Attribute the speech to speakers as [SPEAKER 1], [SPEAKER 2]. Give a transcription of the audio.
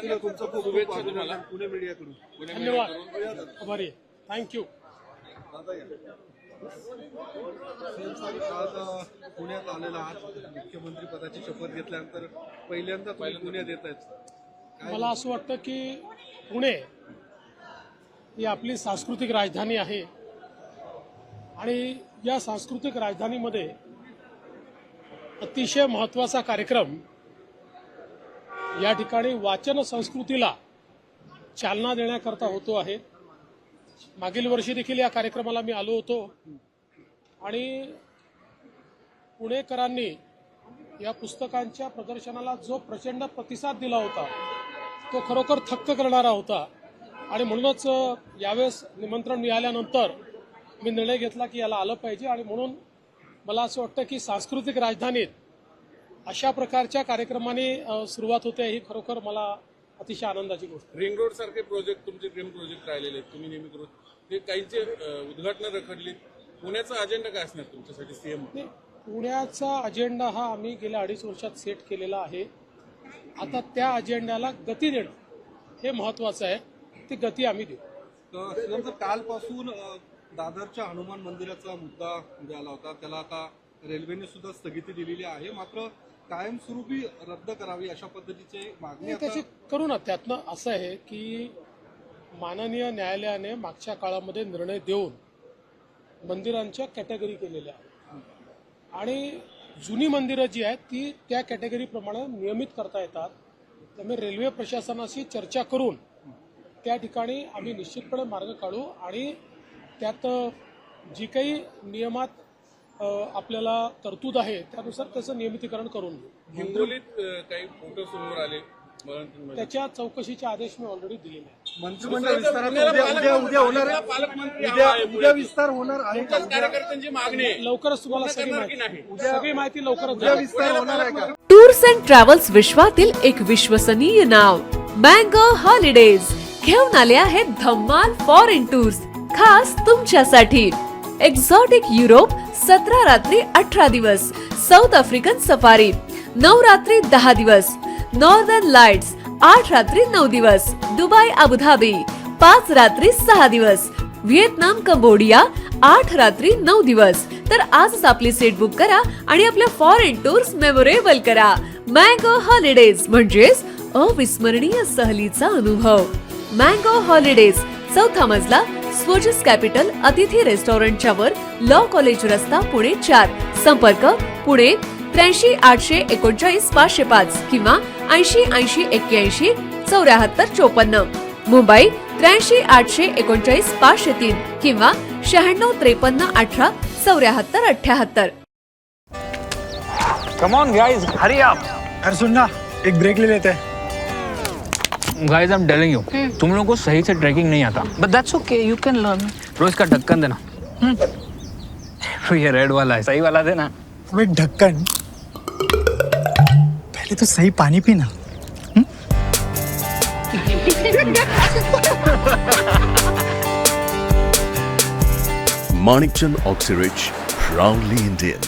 [SPEAKER 1] पद्धतीने तुमचं खूप शुभेच्छा तुम्हाला पुणे मीडियाकडून.
[SPEAKER 2] धन्यवाद, आभारी, थँक्यू.
[SPEAKER 1] आज पुण्यात आलेला आज मुख्यमंत्री पदाची शपथ घेतल्यानंतर पहिल्यांदा पुण्यात येत आहेत.
[SPEAKER 2] मला असं वाटतं की पुणे ही आपली सांस्कृतिक राजधानी आहे आणि या सांस्कृतिक राजधानीमध्ये अतिशय महत्त्वाचा कार्यक्रम या ठिकाणी वाचन संस्कृतीला चालना देण्याकरता होतो आहे. मागील वर्षी देखील या कार्यक्रमाला मी आलो होतो आणि पुणेकरांनी या पुस्तकांच्या प्रदर्शनाला जो प्रचंड प्रतिसाद दिला होता तो खरोखर थक्क करणारा होता आणि म्हणूनच यावेळेस निमंत्रण मिळाल्यानंतर मी निर्णय घेतला की याला आलं पाहिजे आणि म्हणून मला असं वाटतं की सांस्कृतिक राजधानीत अशा प्रकारच्या कार्यक्रमाने सुरुवात होते ही खरोखर मला अतिशय आनंदाची गोष्ट.
[SPEAKER 3] रिंग रोड सारखे प्रोजेक्ट तुमचे ड्रीम प्रोजेक्ट राहिलेले आहेत, तुम्ही नेहमी करून ते काहींचे उद्घाटन रखडली. पुण्याचा अजेंडा काय असणार तुमच्यासाठी सीएम?
[SPEAKER 2] पुण्याचा अजेंडा हा आम्ही गेल्या 2.5 वर्षात सेट केलेला आहे. आता त्या अजेंड्याला गती देणं हे महत्वाचं आहे. ती गती आम्ही देऊ.
[SPEAKER 1] कालपासून दादरच्या हनुमान मंदिराचा मुद्दा आला होता, त्याला आता रेल्वेने सुद्धा स्थगिती दिलेली आहे. मात्र कायमस्वरूपी रद्द करावी अशा पद्धतीची मागणी
[SPEAKER 2] त्याची करू ना. त्यातनं असं आहे की माननीय न्यायालयाने मागच्या काळामध्ये निर्णय देऊन मंदिरांच्या कॅटेगरी केलेल्या आहेत आणि जुनी मंदिरं जी आहेत ती त्या कॅटेगरीप्रमाणे नियमित करता येतात. त्यामुळे रेल्वे प्रशासनाशी चर्चा करून त्या ठिकाणी आम्ही निश्चितपणे मार्ग काढू आणि त्यात जी काही नियमात आपल्याला तरतूद आहे त्यानुसार त्याचं नियमितीकरण करून घेऊ.
[SPEAKER 3] हिंगोलीत काही फोटो समोर आले,
[SPEAKER 2] त्याच्या चौकशीचे आदेश मी ऑलरेडी दिलेले आहेत.
[SPEAKER 1] मंत्रिमंडळ विस्तारात उद्या होणार आहे, उद्या विस्तार होणार आहे.
[SPEAKER 3] कार्यकर्त्यांची मागणी
[SPEAKER 2] लवकरच तुम्हाला सगळी माहिती लवकरच
[SPEAKER 1] उद्या विस्तार होणार आहे का?
[SPEAKER 4] टूर्स अँड ट्रॅव्हल्स विश्वातील एक विश्वसनीय नाव मँगो हॉलिडेज घेऊन आले आहेत धम्माल फॉरेन टूर्स खास तुमच्यासाठी. एक्झॉटिक युरोप 17 रात्री 18 दिवस, साऊथ आफ्रिकन सफारी 9 रात्री 10 दिवस, नॉर्दर्न लाईट्स 8 रात्री 9 दिवस, दुबई अबुधाबी 5 रात्री 6 दिवस, व्हिएतनाम कंबोडिया 8 रात्री 9 दिवस. तर आजच आपली सीट बुक करा आणि आपल्या फॉरेन टूर्स मेमोरेबल करा. मँगो हॉलिडेज म्हणजेच अविस्मरणीय सहलीचा अनुभव. मँगो हॉलिडेज, 4था मजला, स्वोजस कॅपिटल अतिथी रेस्टॉरंटच्या वर, लॉ कॉलेज रस्ता, पुणे 4. संपर्क पुणे 83 839 505 किंवा 80 80 81 74 54. मुंबई 83 839 503 किंवा 96 53 18 74 78.
[SPEAKER 5] Come on guys, hurry up.
[SPEAKER 6] अरे सुन ना, एक ब्रेक ले लेते हैं.
[SPEAKER 5] Guys, I am telling you, तुम लोगों को सही से ट्रैकिंग नहीं आता. But that's okay, you can learn. रोज का ढक्कन देना. ये रेड वाला है, सही वाला देना.
[SPEAKER 6] वे ढक्कन, पहले तो सही पानी पीना.
[SPEAKER 7] Manikchand Oxyrich, proudly Indian.